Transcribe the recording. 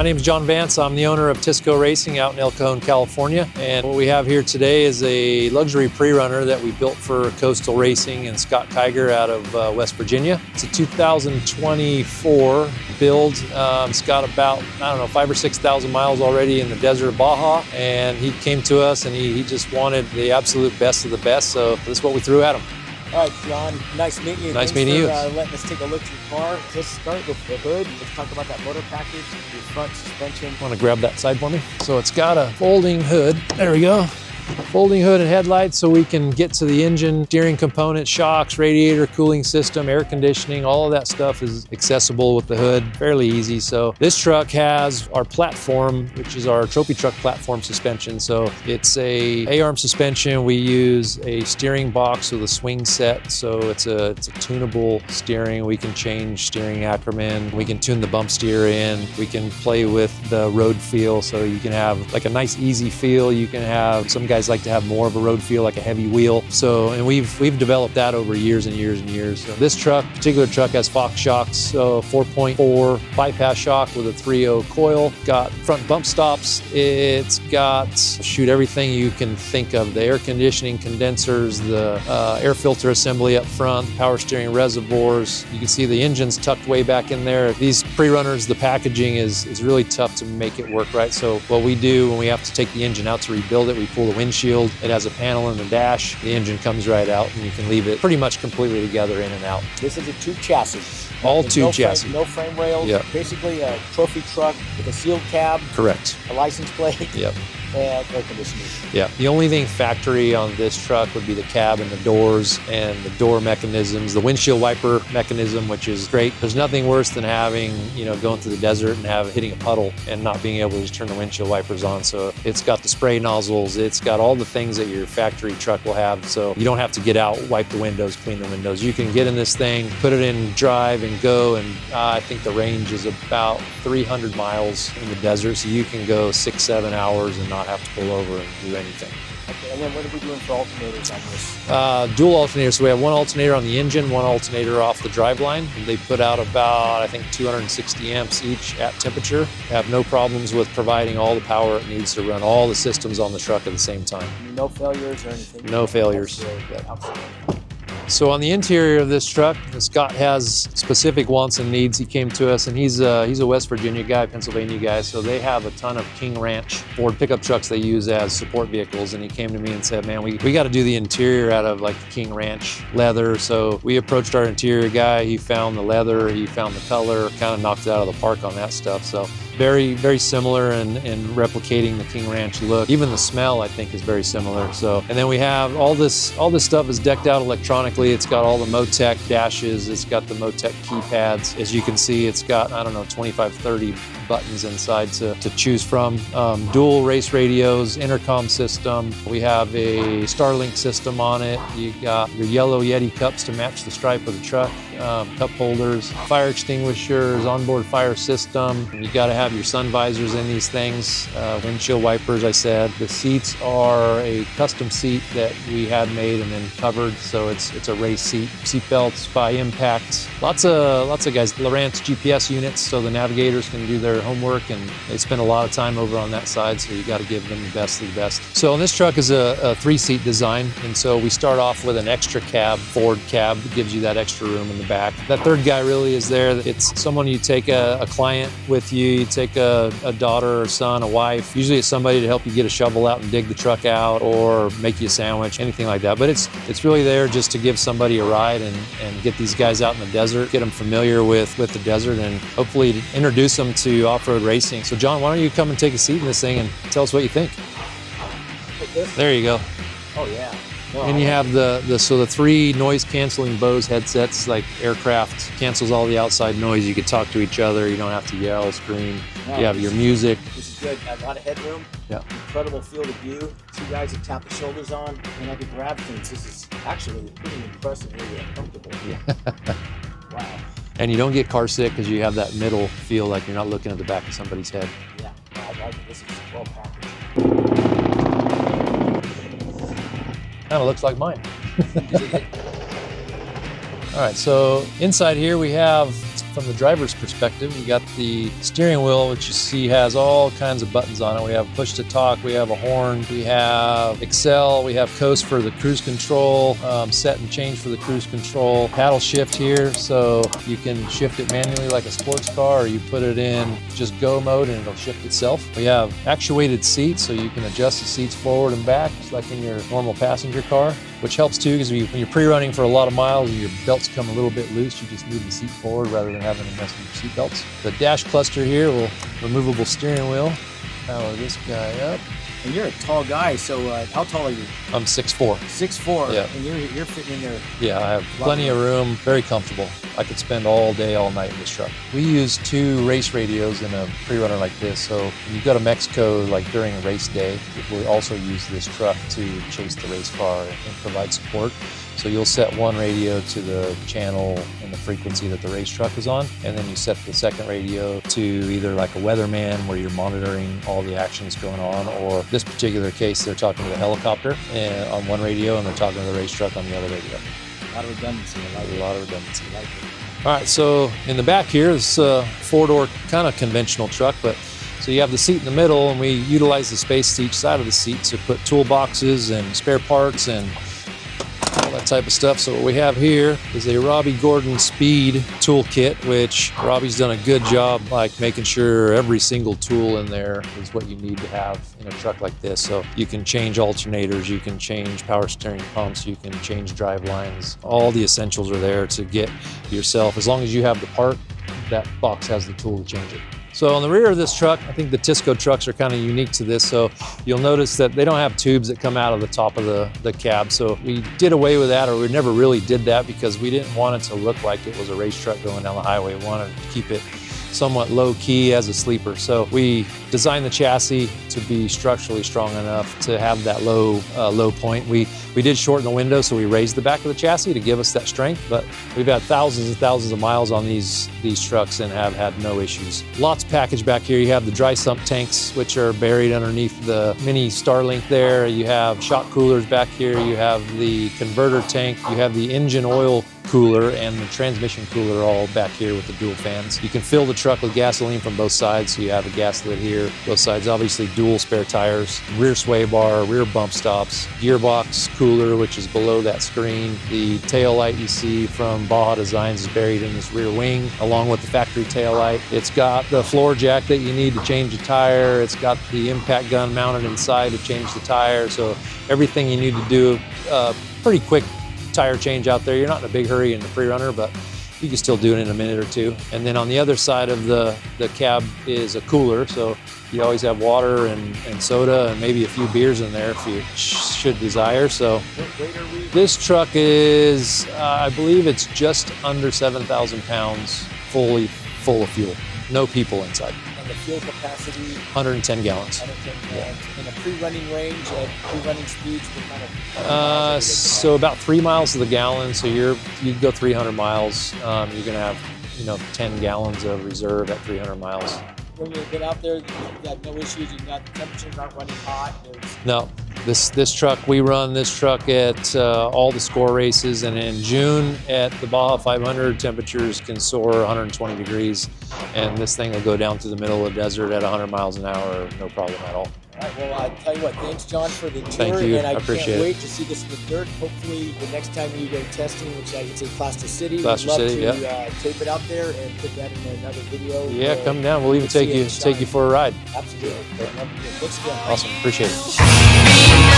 name is John Vance. I'm the owner of Tisco Racing out in El Cajon, California. And what we have here today is a luxury pre-runner that we built for Coastal Racing and Scott Kiger out of West Virginia. It's a 2024 build. It's got about, 5,000 or 6,000 miles already in the desert of Baja. And he came to us and he just wanted the absolute best of the best. So this is what we threw at him. All right, John, nice meeting you. Nice meeting you. Letting us take a look at your car. Let's start with the hood. Let's talk about that motor package, your front suspension. Want to grab that side for me? So it's got a folding hood. There we go. Folding hood and headlights so we can get to the engine, steering component, shocks, radiator, cooling system, air conditioning, all of that stuff is accessible with the hood, fairly easy. So this truck has our platform, which is our trophy truck platform suspension. So it's a A-arm suspension. We use a steering box with a swing set. So it's a tunable steering. We can change steering Ackerman. We can tune the bump steer in. We can play with the road feel. So you can have like a nice easy feel. You can have, some guys like to have more of a road feel, like a heavy wheel. So, and we've developed that over years and years and years. So this particular truck has Fox shocks, 4.4 bypass shock with a 3.0 coil. Got front bump stops. It's got, everything you can think of. The air conditioning condensers, the air filter assembly up front, power steering reservoirs. You can see the engine's tucked way back in there. These pre-runners, the packaging is really tough to make it work right. So what we do when we have to take the engine out to rebuild it, we pull the windshield. It has a panel in the dash. The engine comes right out and you can leave it pretty much completely together in and out. This is a tube chassis. All tube chassis. No frame rails. Yep. Basically a trophy truck with a sealed cab. Correct. A license plate. Yep. And air conditioning. Yeah, the only thing factory on this truck would be the cab and the doors and the door mechanisms, the windshield wiper mechanism, which is great. There's nothing worse than having, going through the desert and hitting a puddle and not being able to just turn the windshield wipers on. So it's got the spray nozzles, it's got all the things that your factory truck will have. So you don't have to get out, wipe the windows, clean the windows. You can get in this thing, put it in drive and go, and I think the range is about 300 miles in the desert. So you can go 6-7 hours and not have to pull over and do anything. Okay, and then what are we doing for alternators on this? Dual alternators. So we have one alternator on the engine, one alternator off the driveline. They put out about, I think, 260 amps each at temperature. Have no problems with providing all the power it needs to run all the systems on the truck at the same time. No failures or anything? No failures. Yeah. So on the interior of this truck, Scott has specific wants and needs. He came to us and he's a West Virginia guy, Pennsylvania guy. So they have a ton of King Ranch Ford pickup trucks they use as support vehicles. And he came to me and said, man, we got to do the interior out of like the King Ranch leather. So we approached our interior guy. He found the leather, he found the color, kind of knocked it out of the park on that stuff. So very, very similar in replicating the King Ranch look. Even the smell, I think, is very similar. So, and then we have all this stuff is decked out electronically. It's got all the Motec dashes. It's got the Motec keypads. As you can see, it's got, 25, 30 buttons inside to choose from. Dual race radios, intercom system. We have a Starlink system on it. You got your yellow Yeti cups to match the stripe of the truck, cup holders, fire extinguishers, onboard fire system. You got to have your sun visors in these things, windshield wipers, I said. The seats are a custom seat that we had made and then covered, so it's a race seat. Seat belts by Impact. Lots of guys. Lowrance GPS units, so the navigators can do their homework, and they spend a lot of time over on that side, so you got to give them the best of the best. So this truck is a 3-seat design, and so we start off with an extra cab, Ford cab, that gives you that extra room in the back. That third guy really is there. It's someone you take a client with you take a daughter or son, a wife. Usually it's somebody to help you get a shovel out and dig the truck out or make you a sandwich, anything like that. But it's really there just to give somebody a ride and get these guys out in the desert, get them familiar with the desert, and hopefully introduce them to off-road racing. So John, why don't you come and take a seat in this thing and tell us what you think. There you go. Oh yeah. Well, and you have the 3 noise canceling Bose headsets, like aircraft, cancels all the outside noise. You can talk to each other. You don't have to yell, scream. No, you have your music. This is good. A lot of headroom. Yeah. Incredible field of view. 2 guys that tap the shoulders on, and I could grab things. This is actually pretty impressively comfortable. Yeah. Wow. And you don't get car sick because you have that middle feel like you're not looking at the back of somebody's head. Yeah. Wow, this is well packaged. Kind of looks like mine. All right, so inside here we have from the driver's perspective, you got the steering wheel, which you see has all kinds of buttons on it. We have push to talk, we have a horn, we have Excel, we have coast for the cruise control, set and change for the cruise control, paddle shift here, so you can shift it manually like a sports car, or you put it in just go mode and it'll shift itself. We have actuated seats, so you can adjust the seats forward and back, just like in your normal passenger car, which helps too, because when you're pre-running for a lot of miles and your belts come a little bit loose, you just move the seat forward rather than having to mess with your seat belts. The dash cluster here will removable steering wheel. Power this guy up. And you're a tall guy, so how tall are you? I'm 6'4". 6'4", Yeah. and you're fitting in there. Yeah, I have plenty of room, very comfortable. I could spend all day, all night in this truck. We use 2 race radios in a pre-runner like this, so when you go to Mexico, like during a race day, we'll also use this truck to chase the race car and provide support. So you'll set one radio to the channel and the frequency that the race truck is on, and then you set the second radio to either like a weatherman where you're monitoring all the actions going on, or this particular case, they're talking to the helicopter on one radio and they're talking to the race truck on the other radio. A lot of redundancy. A lot of redundancy. I like it. All right, so in the back here is a 4-door kind of conventional truck, but so you have the seat in the middle, and we utilize the space to each side of the seat to put toolboxes and spare parts and all that type of stuff. So what we have here is a Robbie Gordon Speed toolkit, which Robbie's done a good job like making sure every single tool in there is what you need to have in a truck like this. So you can change alternators, you can change power steering pumps, you can change drive lines. All the essentials are there to get yourself. As long as you have the part, that box has the tool to change it. So on the rear of this truck, I think the Tisco trucks are kind of unique to this. So you'll notice that they don't have tubes that come out of the top of the cab. So we did away with that, or we never really did that, because we didn't want it to look like it was a race truck going down the highway. We wanted to keep it somewhat low key as a sleeper. So we designed the chassis to be structurally strong enough to have that low point. We did shorten the window, so we raised the back of the chassis to give us that strength, but we've had thousands and thousands of miles on these trucks and have had no issues. Lots packaged back here. You have the dry sump tanks, which are buried underneath the mini Starlink there. You have shock coolers back here. You have the converter tank. You have the engine oil cooler and the transmission cooler all back here with the dual fans. You can fill the truck with gasoline from both sides, so you have a gas lid here. Both sides, obviously dual spare tires, rear sway bar, rear bump stops, gearbox cooler, which is below that screen. The tail light you see from Baja Designs is buried in this rear wing, along with the factory tail light. It's got the floor jack that you need to change the tire. It's got the impact gun mounted inside to change the tire. So everything you need to do, pretty quick tire change out there. You're not in a big hurry in the pre-runner, but you can still do it in a minute or two. And then on the other side of the cab is a cooler, so you always have water and soda and maybe a few beers in there if you should desire. So What weight are we? this truck is, I believe it's just under 7,000 pounds, fully full of fuel. No people inside. And the fuel capacity, 110 gallons. 110 gallons. In a pre-running range at pre-running speeds, what kind of So about 3 miles to the gallon. So you go 300 miles. You're gonna have 10 gallons of reserve at 300 miles. When you've been out there, you've got no issues. You've got the temperatures not running hot. No, this truck, we run this truck at all the score races, and in June at the Baja 500, temperatures can soar 120 degrees, and this thing will go down through the middle of the desert at 100 miles an hour, no problem at all. All right, well, I tell you what, thanks, John, for the tour. Thank you. And I appreciate can't it. wait to see this in the dirt. Hopefully, the next time you go testing, which I would say Plaster City, Plaster we'd love City, to tape it out there and put that in another video. Yeah, come down. We'll even take you for a ride. Absolutely. Thanks again. Awesome. Appreciate it.